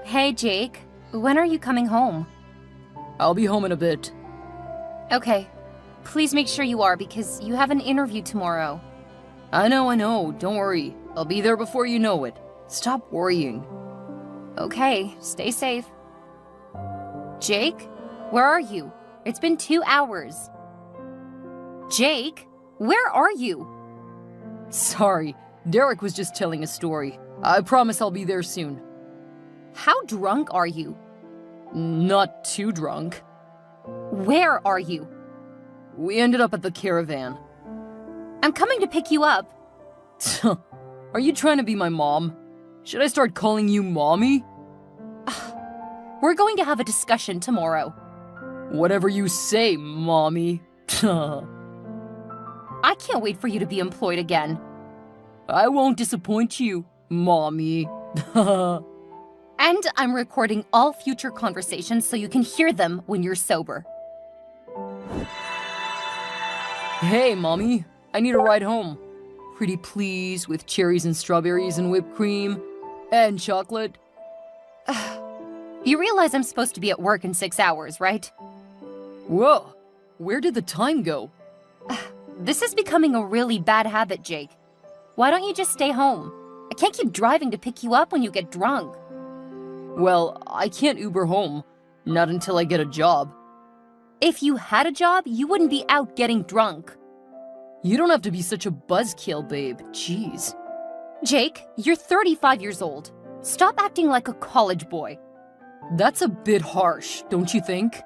Hey, Jake. When are you coming home? I'll be home in a bit. Okay. Please make sure you are because you have an interview tomorrow. I know. Don't worry. I'll be there before you know it. Stop worrying. Okay, stay safe. Jake, where are you? It's been 2 hours. Jake, where are you? Sorry, Derek was just telling a story. I promise I'll be there soon. How drunk are you? Not too drunk. Where are you? We ended up at the caravan. I'm coming to pick you up. Are you trying to be my mom? Should I start calling you mommy? We're going to have a discussion tomorrow. Whatever you say, mommy. I can't wait for you to be employed again. I won't disappoint you, mommy. And I'm recording all future conversations so you can hear them when you're sober. Hey, mommy. I need a ride home. Pretty please, with cherries and strawberries and whipped cream. And chocolate. You realize I'm supposed to be at work in 6 hours, right? Whoa, where did the time go? This is becoming a really bad habit, Jake. Why don't you just stay home? I can't keep driving to pick you up when you get drunk. Well, I can't Uber home. Not until I get a job. If you had a job, you wouldn't be out getting drunk. You don't have to be such a buzzkill, babe. Jeez. Jake, you're 35 years old. Stop acting like a college boy. That's a bit harsh, don't you think?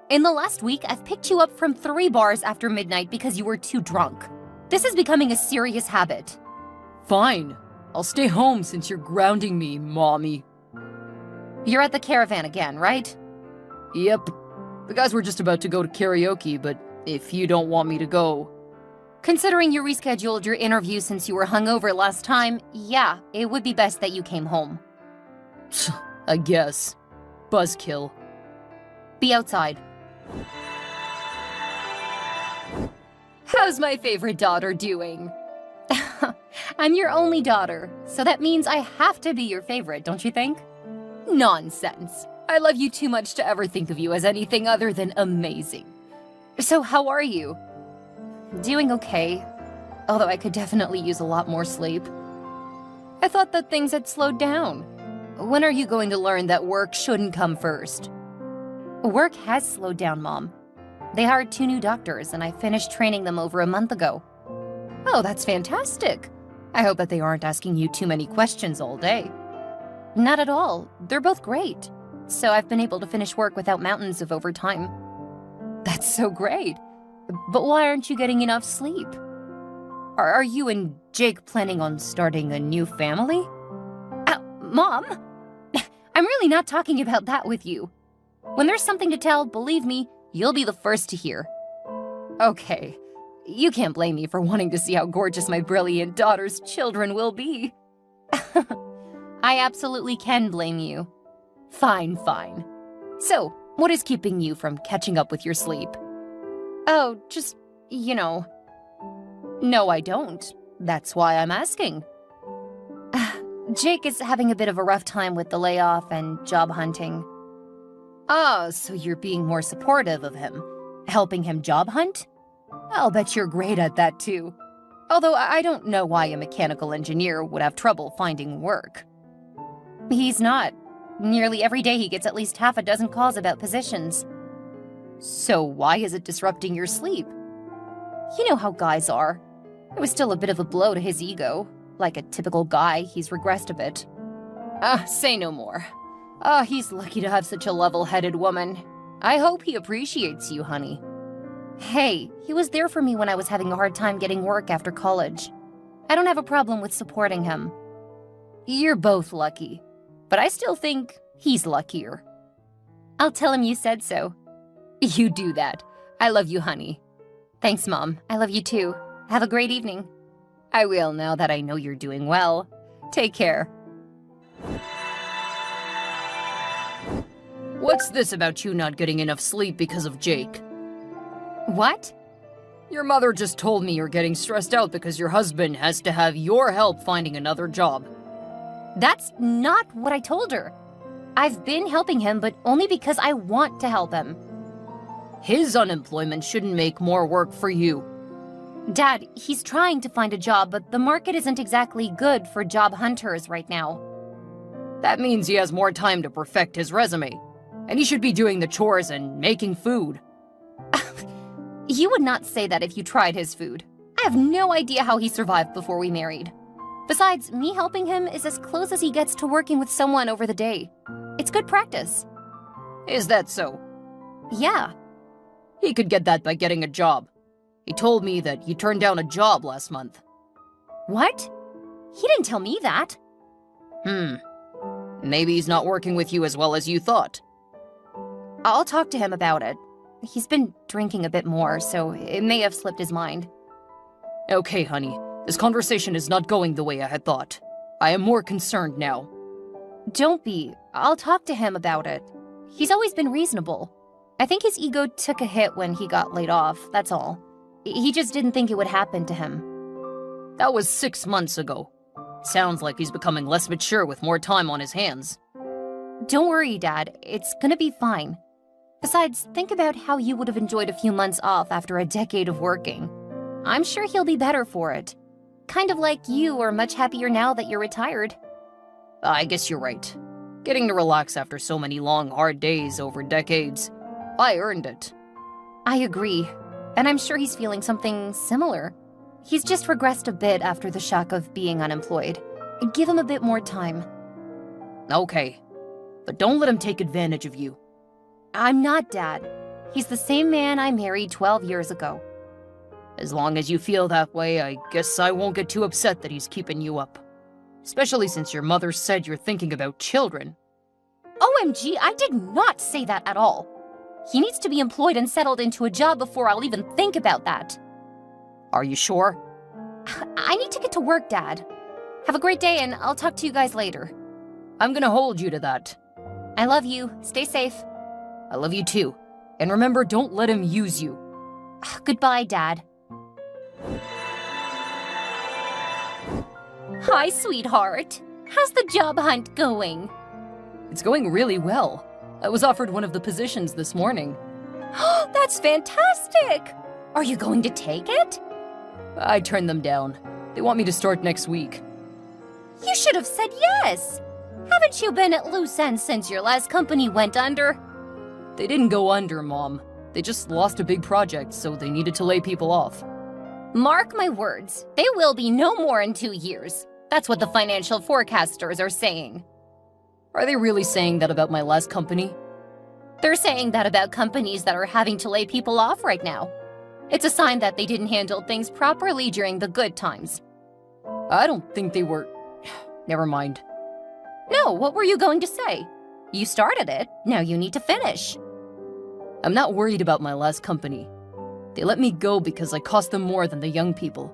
In the last week, I've picked you up from 3 bars after midnight because you were too drunk. This is becoming a serious habit. Fine. I'll stay home since you're grounding me, mommy. You're at the caravan again, right? Yep. The guys were just about to go to karaoke, but if you don't want me to go... Considering you rescheduled your interview since you were hungover last time, yeah, it would be best that you came home. I guess. Buzzkill. Be outside. How's my favorite daughter doing? I'm your only daughter, so that means I have to be your favorite, don't you think? Nonsense. I love you too much to ever think of you as anything other than amazing. So how are you? Doing okay, although I could definitely use a lot more sleep. I thought that things had slowed down. When are you going to learn that work shouldn't come first? Work has slowed down, Mom. They hired 2 new doctors, and I finished training them over a month ago. Oh, that's fantastic. I hope that they aren't asking you too many questions all day. Not at all. They're both great. So I've been able to finish work without mountains of overtime. That's so great. But why aren't you getting enough sleep? Are you and Jake planning on starting a new family? Mom? I'm really not talking about that with you. When there's something to tell, believe me, you'll be the first to hear. Okay, you can't blame me for wanting to see how gorgeous my brilliant daughter's children will be. I absolutely can blame you. Fine. So, what is keeping you from catching up with your sleep? Oh, just, No, I don't. That's why I'm asking. Jake is having a bit of a rough time with the layoff and job hunting. Ah, so you're being more supportive of him, helping him job hunt? I'll bet you're great at that too. Although I don't know why a mechanical engineer would have trouble finding work. He's not. Nearly every day he gets at least half a dozen calls about positions. So why is it disrupting your sleep? You know how guys are. It was still a bit of a blow to his ego. Like a typical guy, he's regressed a bit. Say no more. He's lucky to have such a level-headed woman. I hope he appreciates you, honey. Hey, he was there for me when I was having a hard time getting work after college. I don't have a problem with supporting him. You're both lucky, but I still think he's luckier. I'll tell him you said so. You do that. I love you, honey. Thanks, Mom. I love you too. Have a great evening. I will now that I know you're doing well. Take care. What's this about you not getting enough sleep because of Jake? What? Your mother just told me you're getting stressed out because your husband has to have your help finding another job. That's not what I told her. I've been helping him, but only because I want to help him. His unemployment shouldn't make more work for you. Dad, he's trying to find a job, but the market isn't exactly good for job hunters right now. That means he has more time to perfect his resume. And he should be doing the chores and making food. You would not say that if you tried his food. I have no idea how he survived before we married. Besides, me helping him is as close as he gets to working with someone over the day. It's good practice. Is that so? Yeah. He could get that by getting a job. He told me that he turned down a job last month. What? He didn't tell me that. Maybe he's not working with you as well as you thought. I'll talk to him about it. He's been drinking a bit more, so it may have slipped his mind. Okay, honey. This conversation is not going the way I had thought. I am more concerned now. Don't be. I'll talk to him about it. He's always been reasonable. I think his ego took a hit when he got laid off, that's all. He just didn't think it would happen to him. That was 6 months ago. Sounds like he's becoming less mature with more time on his hands. Don't worry, Dad. It's gonna be fine. Besides, think about how you would have enjoyed a few months off after a decade of working. I'm sure he'll be better for it. Kind of like you are much happier now that you're retired. I guess you're right. Getting to relax after so many long, hard days over decades. I earned it. I agree. And I'm sure he's feeling something similar. He's just regressed a bit after the shock of being unemployed. Give him a bit more time. Okay. But don't let him take advantage of you. I'm not, Dad. He's the same man I married 12 years ago. As long as you feel that way, I guess I won't get too upset that he's keeping you up. Especially since your mother said you're thinking about children. OMG, I did not say that at all. He needs to be employed and settled into a job before I'll even think about that. Are you sure? I need to get to work, Dad. Have a great day, and I'll talk to you guys later. I'm gonna hold you to that. I love you. Stay safe. I love you too. And remember, don't let him use you. Goodbye, Dad. Hi, sweetheart. How's the job hunt going? It's going really well. I was offered one of the positions this morning. That's fantastic! Are you going to take it? I turned them down. They want me to start next week. You should have said yes! Haven't you been at loose ends since your last company went under? They didn't go under, Mom. They just lost a big project, so they needed to lay people off. Mark my words, they will be no more in 2 years. That's what the financial forecasters are saying. Are they really saying that about my last company? They're saying that about companies that are having to lay people off right now. It's a sign that they didn't handle things properly during the good times. I don't think they were... Never mind. No, what were you going to say? You started it, now you need to finish. I'm not worried about my last company. They let me go because I cost them more than the young people.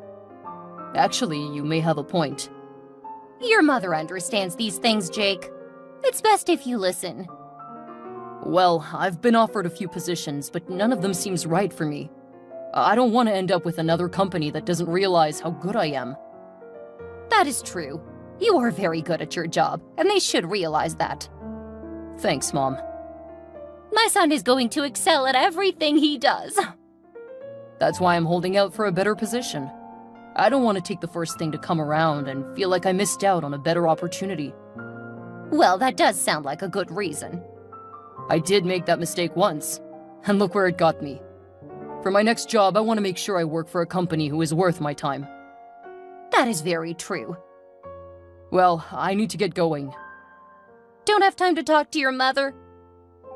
Actually, you may have a point. Your mother understands these things, Jake. It's best if you listen. Well, I've been offered a few positions, but none of them seems right for me. I don't want to end up with another company that doesn't realize how good I am. That is true. You are very good at your job, and they should realize that. Thanks, Mom. My son is going to excel at everything he does. That's why I'm holding out for a better position. I don't want to take the first thing to come around and feel like I missed out on a better opportunity. Well, that does sound like a good reason. I did make that mistake once, and look where it got me. For my next job, I want to make sure I work for a company who is worth my time. That is very true. Well, I need to get going. Don't have time to talk to your mother?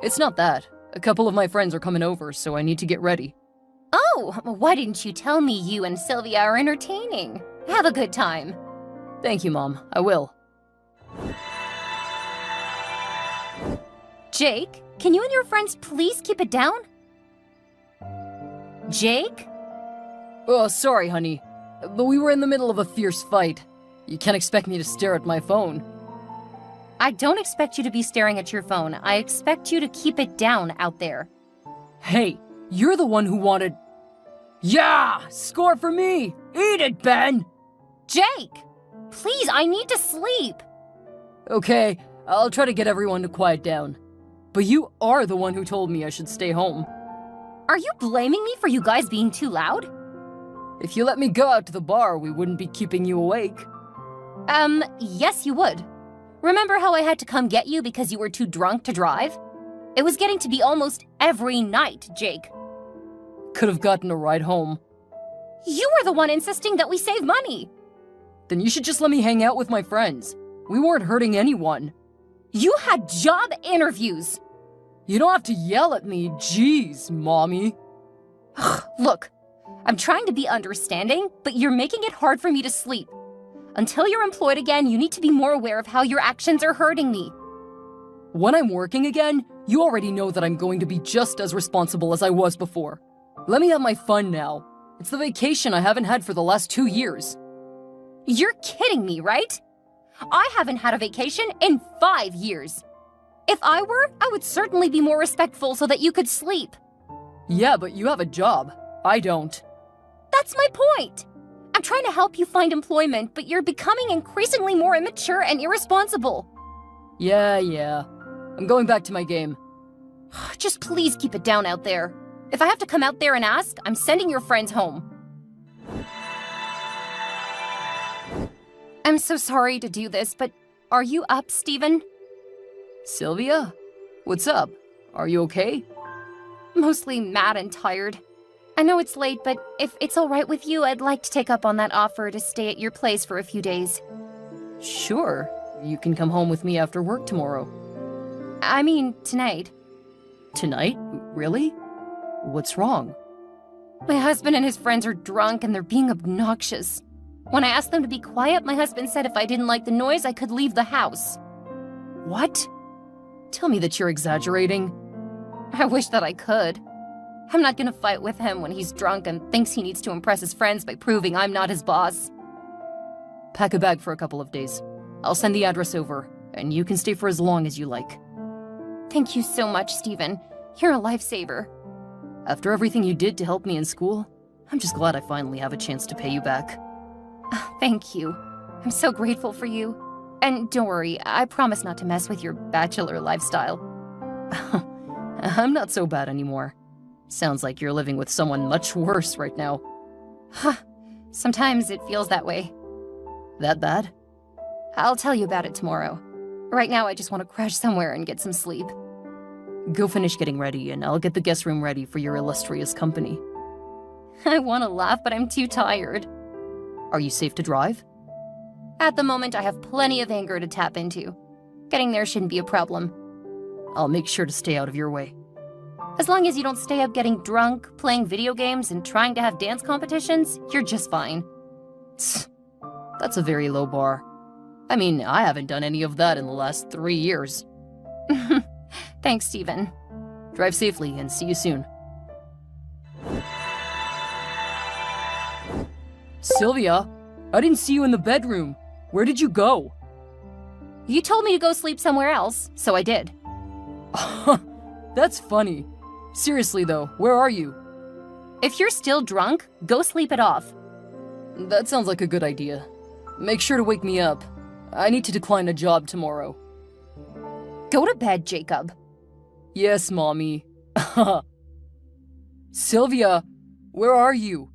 It's not that. A couple of my friends are coming over, so I need to get ready. Oh, why didn't you tell me you and Sylvia are entertaining? Have a good time. Thank you, Mom. I will. Jake, can you and your friends please keep it down? Jake? Oh, sorry, honey. But we were in the middle of a fierce fight. You can't expect me to stare at my phone. I don't expect you to be staring at your phone. I expect you to keep it down out there. Hey, you're the one who wanted... Yeah! Score for me! Eat it, Ben! Jake! Please, I need to sleep. Okay, I'll try to get everyone to quiet down. But you are the one who told me I should stay home. Are you blaming me for you guys being too loud? If you let me go out to the bar, we wouldn't be keeping you awake. Yes you would. Remember how I had to come get you because you were too drunk to drive? It was getting to be almost every night, Jake. Could have gotten a ride home. You were the one insisting that we save money. Then you should just let me hang out with my friends. We weren't hurting anyone. You had job interviews. You don't have to yell at me, jeez, Mommy. Look, I'm trying to be understanding, but you're making it hard for me to sleep. Until you're employed again, you need to be more aware of how your actions are hurting me. When I'm working again, you already know that I'm going to be just as responsible as I was before. Let me have my fun now. It's the vacation I haven't had for the last 2 years. You're kidding me, right? I haven't had a vacation in 5 years. If I were, I would certainly be more respectful so that you could sleep. Yeah, but you have a job. I don't. That's my point. I'm trying to help you find employment, but you're becoming increasingly more immature and irresponsible. Yeah. I'm going back to my game. Just please keep it down out there. If I have to come out there and ask, I'm sending your friends home. I'm so sorry to do this, but are you up, Steven? Sylvia? What's up? Are you okay? Mostly mad and tired. I know it's late, but if it's all right with you, I'd like to take up on that offer to stay at your place for a few days. Sure. You can come home with me after work tomorrow. I mean, tonight. Tonight? Really? What's wrong? My husband and his friends are drunk and they're being obnoxious. When I asked them to be quiet, my husband said if I didn't like the noise, I could leave the house. What? Tell me that you're exaggerating. I wish that I could. I'm not gonna fight with him when he's drunk and thinks he needs to impress his friends by proving I'm not his boss. Pack a bag for a couple of days. I'll send the address over, and you can stay for as long as you like. Thank you so much, Steven. You're a lifesaver. After everything you did to help me in school, I'm just glad I finally have a chance to pay you back. Thank you. I'm so grateful for you. And don't worry, I promise not to mess with your bachelor lifestyle. I'm not so bad anymore. Sounds like you're living with someone much worse right now. Sometimes it feels that way. That bad? I'll tell you about it tomorrow. Right now, I just want to crash somewhere and get some sleep. Go finish getting ready, and I'll get the guest room ready for your illustrious company. I want to laugh, but I'm too tired. Are you safe to drive? At the moment, I have plenty of anger to tap into. Getting there shouldn't be a problem. I'll make sure to stay out of your way. As long as you don't stay up getting drunk, playing video games, and trying to have dance competitions, you're just fine. That's a very low bar. I mean, I haven't done any of that in the last 3 years. Thanks, Steven. Drive safely and see you soon. Sylvia, I didn't see you in the bedroom. Where did you go? You told me to go sleep somewhere else, so I did. That's funny. Seriously though, where are you? If you're still drunk, go sleep it off. That sounds like a good idea. Make sure to wake me up. I need to decline a job tomorrow. Go to bed, Jacob. Yes, Mommy. Sylvia, where are you?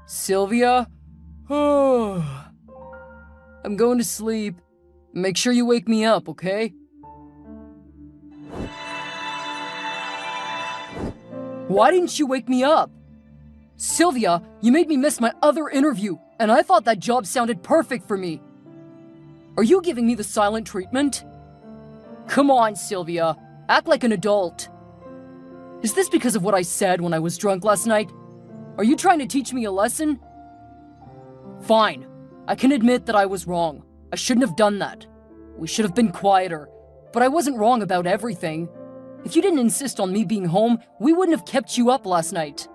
Sylvia? I'm going to sleep. Make sure you wake me up, okay? Why didn't you wake me up? Sylvia, you made me miss my other interview, and I thought that job sounded perfect for me. Are you giving me the silent treatment? Come on, Sylvia. Act like an adult. Is this because of what I said when I was drunk last night? Are you trying to teach me a lesson? Fine. I can admit that I was wrong. I shouldn't have done that. We should have been quieter. But I wasn't wrong about everything. If you didn't insist on me being home, we wouldn't have kept you up last night.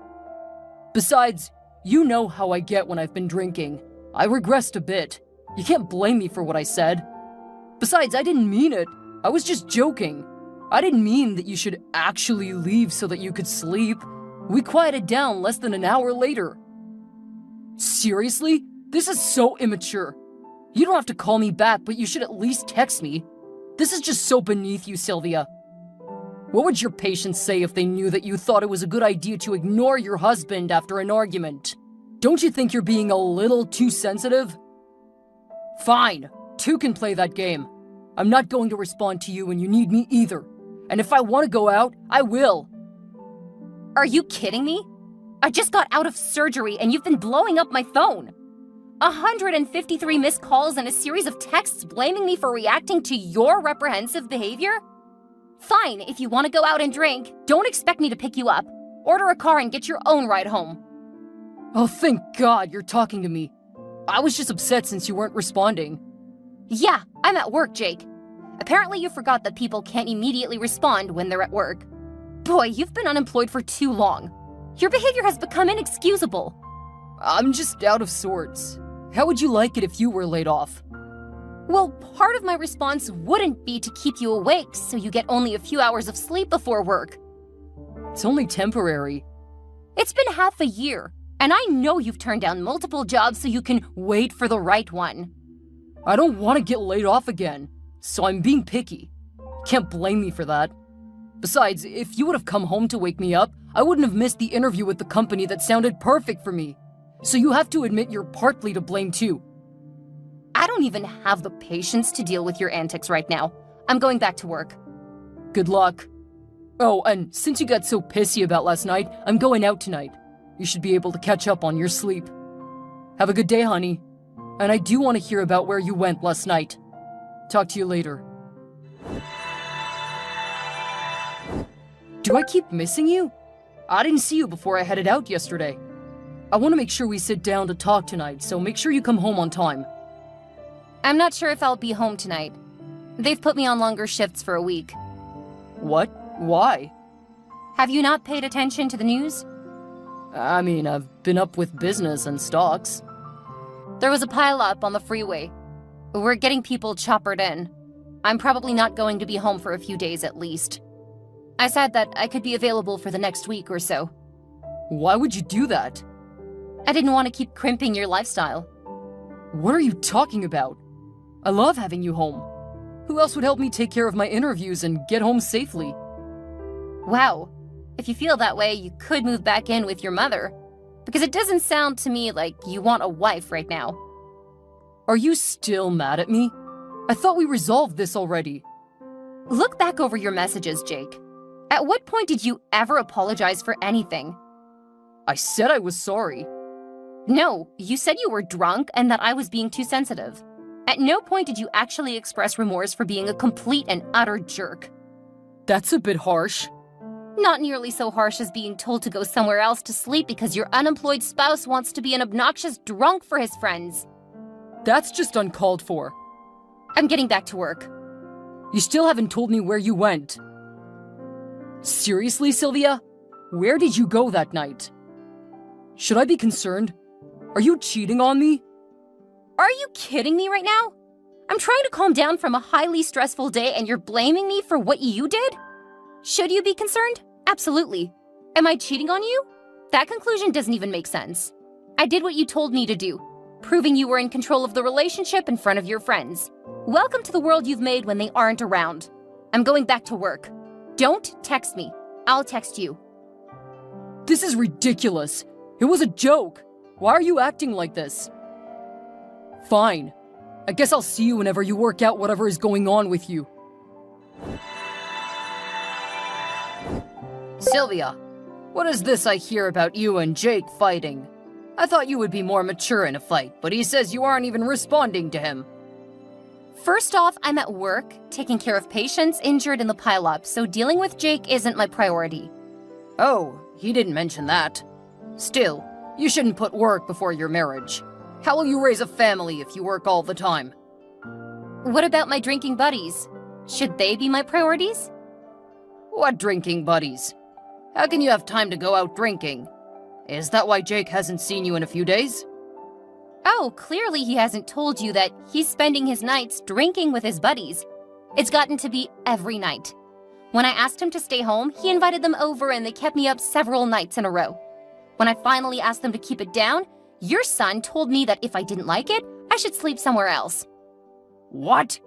Besides, you know how I get when I've been drinking. I regressed a bit. You can't blame me for what I said. Besides, I didn't mean it. I was just joking. I didn't mean that you should actually leave so that you could sleep. We quieted down less than an hour later. Seriously? This is so immature. You don't have to call me back, but you should at least text me. This is just so beneath you, Sylvia. What would your patients say if they knew that you thought it was a good idea to ignore your husband after an argument? Don't you think you're being a little too sensitive? Fine, two can play that game. I'm not going to respond to you when you need me either. And if I want to go out, I will. Are you kidding me? I just got out of surgery and you've been blowing up my phone. 153 missed calls and a series of texts blaming me for reacting to your reprehensive behavior? Fine, if you want to go out and drink, don't expect me to pick you up. Order a car and get your own ride home. Oh, thank God you're talking to me. I was just upset since you weren't responding. Yeah, I'm at work, Jake. Apparently you forgot that people can't immediately respond when they're at work. Boy, you've been unemployed for too long. Your behavior has become inexcusable. I'm just out of sorts. How would you like it if you were laid off? Well, part of my response wouldn't be to keep you awake so you get only a few hours of sleep before work. It's only temporary. It's been half a year, and I know you've turned down multiple jobs so you can wait for the right one. I don't want to get laid off again, so I'm being picky. Can't blame me for that. Besides, if you would have come home to wake me up, I wouldn't have missed the interview with the company that sounded perfect for me. So you have to admit you're partly to blame too. I don't even have the patience to deal with your antics right now. I'm going back to work. Good luck. Oh, and since you got so pissy about last night, I'm going out tonight. You should be able to catch up on your sleep. Have a good day, honey. And I do want to hear about where you went last night. Talk to you later. Do I keep missing you? I didn't see you before I headed out yesterday. I want to make sure we sit down to talk tonight, so make sure you come home on time. I'm not sure if I'll be home tonight. They've put me on longer shifts for a week. What? Why? Have you not paid attention to the news? I mean, I've been up with business and stocks. There was a pile-up on the freeway. We're getting people choppered in. I'm probably not going to be home for a few days at least. I said that I could be available for the next week or so. Why would you do that? I didn't want to keep crimping your lifestyle. What are you talking about? I love having you home. Who else would help me take care of my interviews and get home safely? Wow. If you feel that way, you could move back in with your mother. Because it doesn't sound to me like you want a wife right now. Are you still mad at me? I thought we resolved this already. Look back over your messages, Jake. At what point did you ever apologize for anything? I said I was sorry. No, you said you were drunk and that I was being too sensitive. At no point did you actually express remorse for being a complete and utter jerk. That's a bit harsh. Not nearly so harsh as being told to go somewhere else to sleep because your unemployed spouse wants to be an obnoxious drunk for his friends. That's just uncalled for. I'm getting back to work. You still haven't told me where you went. Seriously, Sylvia? Where did you go that night? Should I be concerned? Are you cheating on me? Are you kidding me right now? I'm trying to calm down from a highly stressful day and you're blaming me for what you did? Should you be concerned? Absolutely. Am I cheating on you? That conclusion doesn't even make sense. I did what you told me to do, proving you were in control of the relationship in front of your friends. Welcome to the world you've made when they aren't around. I'm going back to work. Don't text me. I'll text you. This is ridiculous. It was a joke. Why are you acting like this? Fine. I guess I'll see you whenever you work out whatever is going on with you. Sylvia, what is this I hear about you and Jake fighting? I thought you would be more mature in a fight, but he says you aren't even responding to him. First off, I'm at work, taking care of patients injured in the pileup, so dealing with Jake isn't my priority. Oh, he didn't mention that. Still, you shouldn't put work before your marriage. How will you raise a family if you work all the time? What about my drinking buddies? Should they be my priorities? What drinking buddies? How can you have time to go out drinking? Is that why Jake hasn't seen you in a few days? Oh, clearly he hasn't told you that he's spending his nights drinking with his buddies. It's gotten to be every night. When I asked him to stay home, he invited them over and they kept me up several nights in a row. When I finally asked them to keep it down, your son told me that if I didn't like it, I should sleep somewhere else. What?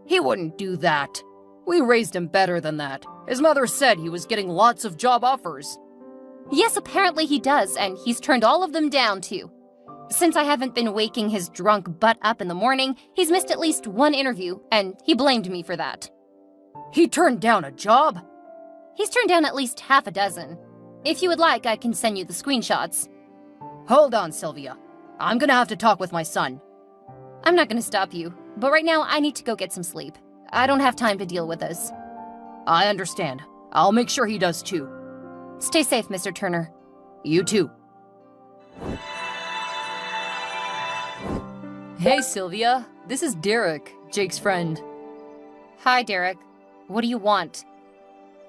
He wouldn't do that. We raised him better than that. His mother said he was getting lots of job offers. Yes, apparently he does, and he's turned all of them down too. Since I haven't been waking his drunk butt up in the morning, he's missed at least one interview, and he blamed me for that. He turned down a job? He's turned down at least half a dozen. If you would like, I can send you the screenshots. Hold on, Sylvia. I'm gonna have to talk with my son. I'm not gonna stop you, but right now I need to go get some sleep. I don't have time to deal with this. I understand. I'll make sure he does too. Stay safe, Mr. Turner. You too. Hey, Sylvia. This is Derek, Jake's friend. Hi, Derek. What do you want?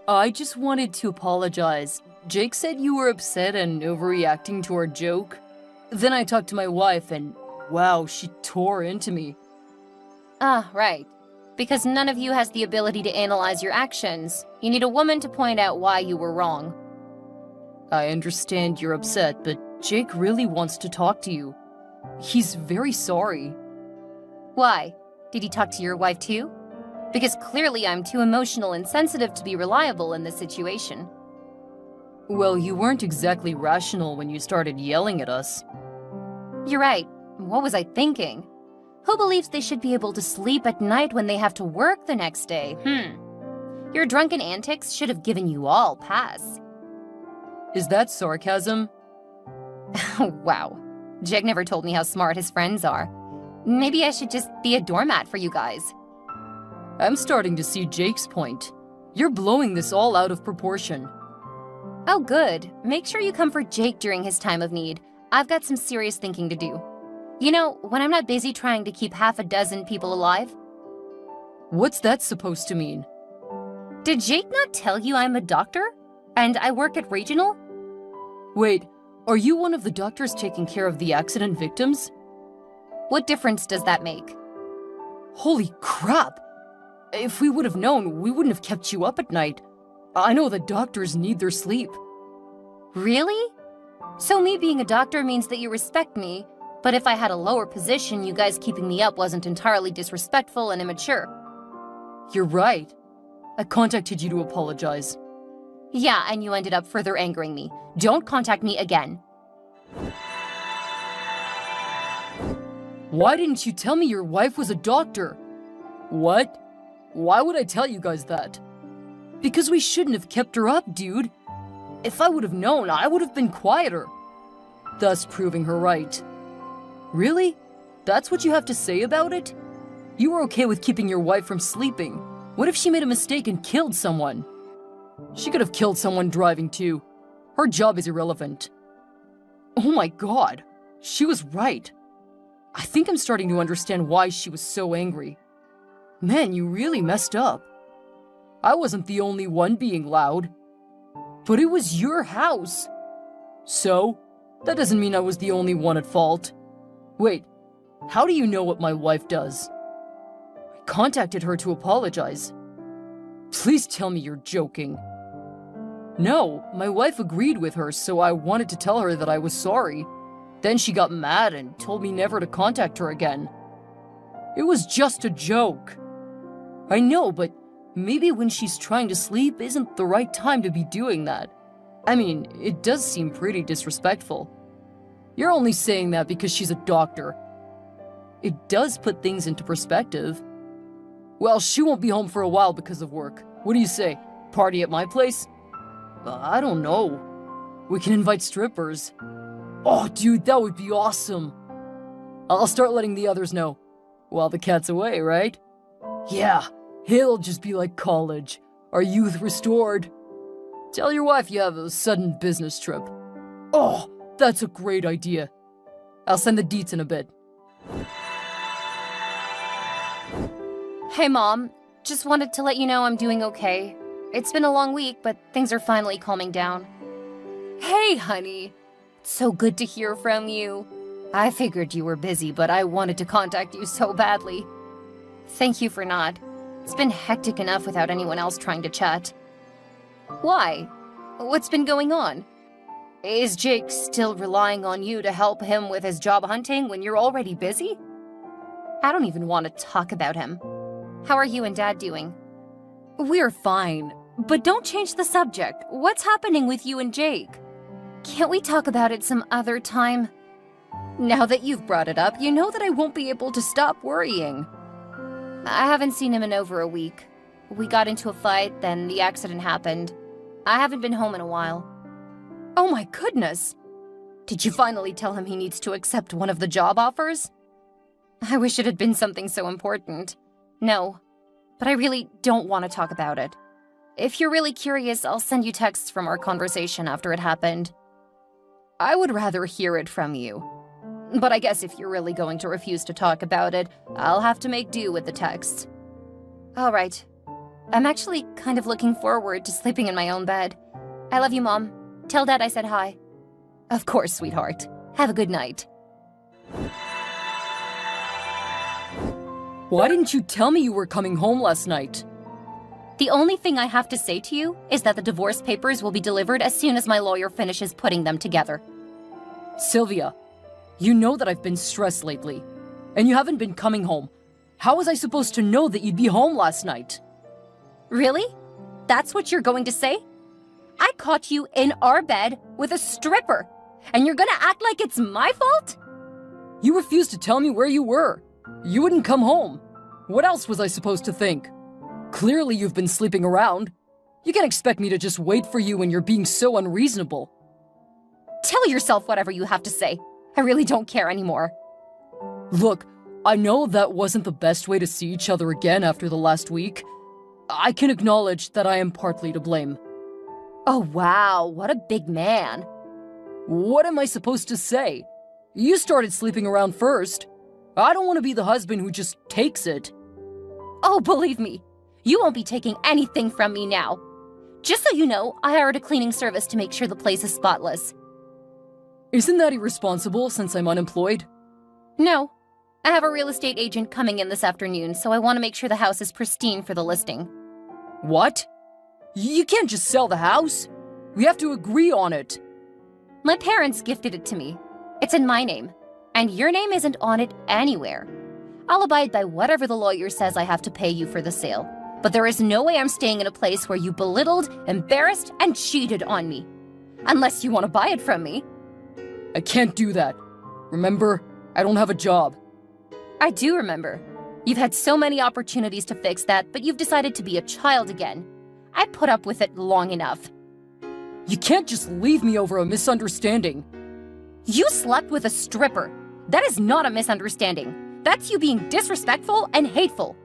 I just wanted to apologize. Jake said you were upset and overreacting to our joke. Then I talked to my wife and, wow, she tore into me. Ah, right. Because none of you has the ability to analyze your actions. You need a woman to point out why you were wrong. I understand you're upset, but Jake really wants to talk to you. He's very sorry. Why? Did he talk to your wife too? Because clearly I'm too emotional and sensitive to be reliable in this situation. Well, you weren't exactly rational when you started yelling at us. You're right. What was I thinking? Who believes they should be able to sleep at night when they have to work the next day? Your drunken antics should have given you all pass. Is that sarcasm? Wow. Jake never told me how smart his friends are. Maybe I should just be a doormat for you guys. I'm starting to see Jake's point. You're blowing this all out of proportion. Oh, good. Make sure you come for Jake during his time of need. I've got some serious thinking to do. You know, when I'm not busy trying to keep half a dozen people alive. What's that supposed to mean? Did Jake not tell you I'm a doctor? And I work at Regional? Wait, are you one of the doctors taking care of the accident victims? What difference does that make? Holy crap! If we would have known, we wouldn't have kept you up at night. I know that doctors need their sleep. Really? So me being a doctor means that you respect me, but if I had a lower position, you guys keeping me up wasn't entirely disrespectful and immature. You're right. I contacted you to apologize. Yeah, and you ended up further angering me. Don't contact me again. Why didn't you tell me your wife was a doctor? What? Why would I tell you guys that? Because we shouldn't have kept her up, dude. If I would have known, I would have been quieter. Thus proving her right. Really? That's what you have to say about it? You were okay with keeping your wife from sleeping. What if she made a mistake and killed someone? She could have killed someone driving too. Her job is irrelevant. Oh my god, she was right. I think I'm starting to understand why she was so angry. Man, you really messed up. I wasn't the only one being loud. But it was your house. So, that doesn't mean I was the only one at fault. Wait, how do you know what my wife does? I contacted her to apologize. Please tell me you're joking. No, my wife agreed with her, so I wanted to tell her that I was sorry. Then she got mad and told me never to contact her again. It was just a joke. I know, but maybe when she's trying to sleep isn't the right time to be doing that. I mean, it does seem pretty disrespectful. You're only saying that because she's a doctor. It does put things into perspective. Well, she won't be home for a while because of work. What do you say? Party at my place? I don't know. We can invite strippers. Oh, dude, that would be awesome. I'll start letting the others know. While the cat's away, right? Yeah, it'll just be like college. Our youth restored. Tell your wife you have a sudden business trip. Oh, that's a great idea. I'll send the deets in a bit. Hey, Mom. Just wanted to let you know I'm doing okay. It's been a long week, but things are finally calming down. Hey, honey. It's so good to hear from you. I figured you were busy, but I wanted to contact you so badly. Thank you for not. It's been hectic enough without anyone else trying to chat. Why? What's been going on? Is Jake still relying on you to help him with his job hunting when you're already busy? I don't even want to talk about him. How are you and Dad doing? We're fine, but don't change the subject. What's happening with you and Jake? Can't we talk about it some other time? Now that you've brought it up, you know that I won't be able to stop worrying. I haven't seen him in over a week. We got into a fight, then the accident happened. I haven't been home in a while. Oh my goodness! Did you finally tell him he needs to accept one of the job offers? I wish it had been something so important. No, but I really don't want to talk about it. If you're really curious, I'll send you texts from our conversation after it happened. I would rather hear it from you. But I guess if you're really going to refuse to talk about it, I'll have to make do with the texts. All right. I'm actually kind of looking forward to sleeping in my own bed. I love you, Mom. Tell Dad I said hi. Of course, sweetheart. Have a good night. Why didn't you tell me you were coming home last night? The only thing I have to say to you is that the divorce papers will be delivered as soon as my lawyer finishes putting them together. Sylvia, you know that I've been stressed lately, and you haven't been coming home. How was I supposed to know that you'd be home last night? Really? That's what you're going to say? I caught you in our bed with a stripper, and you're gonna act like it's my fault? You refused to tell me where you were. You wouldn't come home. What else was I supposed to think? Clearly you've been sleeping around. You can't expect me to just wait for you when you're being so unreasonable. Tell yourself whatever you have to say. I really don't care anymore. Look, I know that wasn't the best way to see each other again after the last week. I can acknowledge that I am partly to blame. Oh wow, what a big man. What am I supposed to say? You started sleeping around first. I don't want to be the husband who just takes it. Oh, believe me, you won't be taking anything from me now. Just so you know, I hired a cleaning service to make sure the place is spotless. Isn't that irresponsible since I'm unemployed? No. I have a real estate agent coming in this afternoon, so I want to make sure the house is pristine for the listing. What? You can't just sell the house. We have to agree on it. My parents gifted it to me. It's in my name, and your name isn't on it anywhere. I'll abide by whatever the lawyer says I have to pay you for the sale, but there is no way I'm staying in a place where you belittled, embarrassed, and cheated on me. Unless you want to buy it from me. I can't do that. Remember, I don't have a job. I do remember. You've had so many opportunities to fix that, but you've decided to be a child again. I put up with it long enough. You can't just leave me over a misunderstanding. You slept with a stripper. That is not a misunderstanding. That's you being disrespectful and hateful.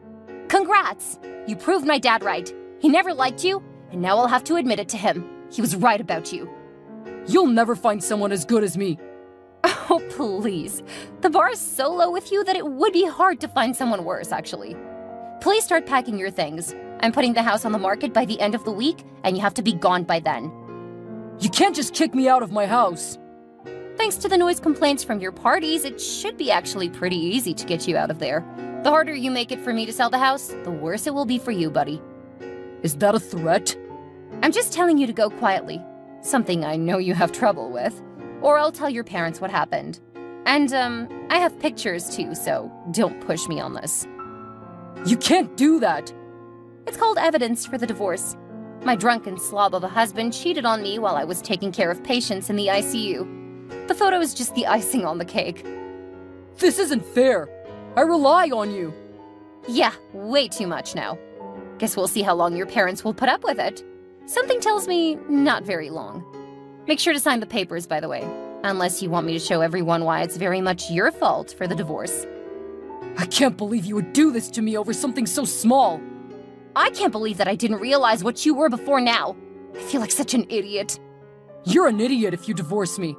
Congrats! You proved my dad right. He never liked you, and now I'll have to admit it to him. He was right about you. You'll never find someone as good as me. Oh, please. The bar is so low with you that it would be hard to find someone worse, actually. Please start packing your things. I'm putting the house on the market by the end of the week, and you have to be gone by then. You can't just kick me out of my house. Thanks to the noise complaints from your parties, it should be actually pretty easy to get you out of there. The harder you make it for me to sell the house, the worse it will be for you, buddy. Is that a threat? I'm just telling you to go quietly. Something I know you have trouble with. Or I'll tell your parents what happened. And, I have pictures too, so don't push me on this. You can't do that! It's called evidence for the divorce. My drunken slob of a husband cheated on me while I was taking care of patients in the ICU. The photo is just the icing on the cake. This isn't fair. I rely on you. Yeah, way too much now. Guess we'll see how long your parents will put up with it. Something tells me not very long. Make sure to sign the papers, by the way. Unless you want me to show everyone why it's very much your fault for the divorce. I can't believe you would do this to me over something so small. I can't believe that I didn't realize what you were before now. I feel like such an idiot. You're an idiot if you divorce me.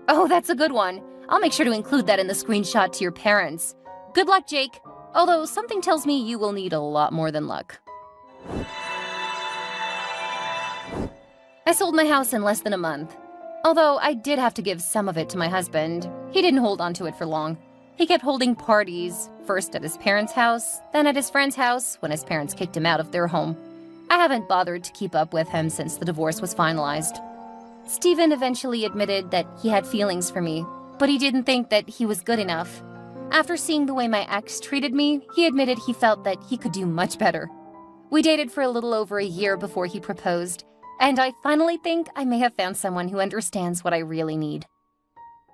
Oh, that's a good one. I'll make sure to include that in the screenshot to your parents. Good luck, Jake. Although something tells me you will need a lot more than luck. I sold my house in less than a month. Although I did have to give some of it to my husband. He didn't hold on to it for long. He kept holding parties, first at his parents' house, then at his friend's house when his parents kicked him out of their home. I haven't bothered to keep up with him since the divorce was finalized. Steven eventually admitted that he had feelings for me, but he didn't think that he was good enough. After seeing the way my ex treated me, he admitted he felt that he could do much better. We dated for a little over a year before he proposed, and I finally think I may have found someone who understands what I really need.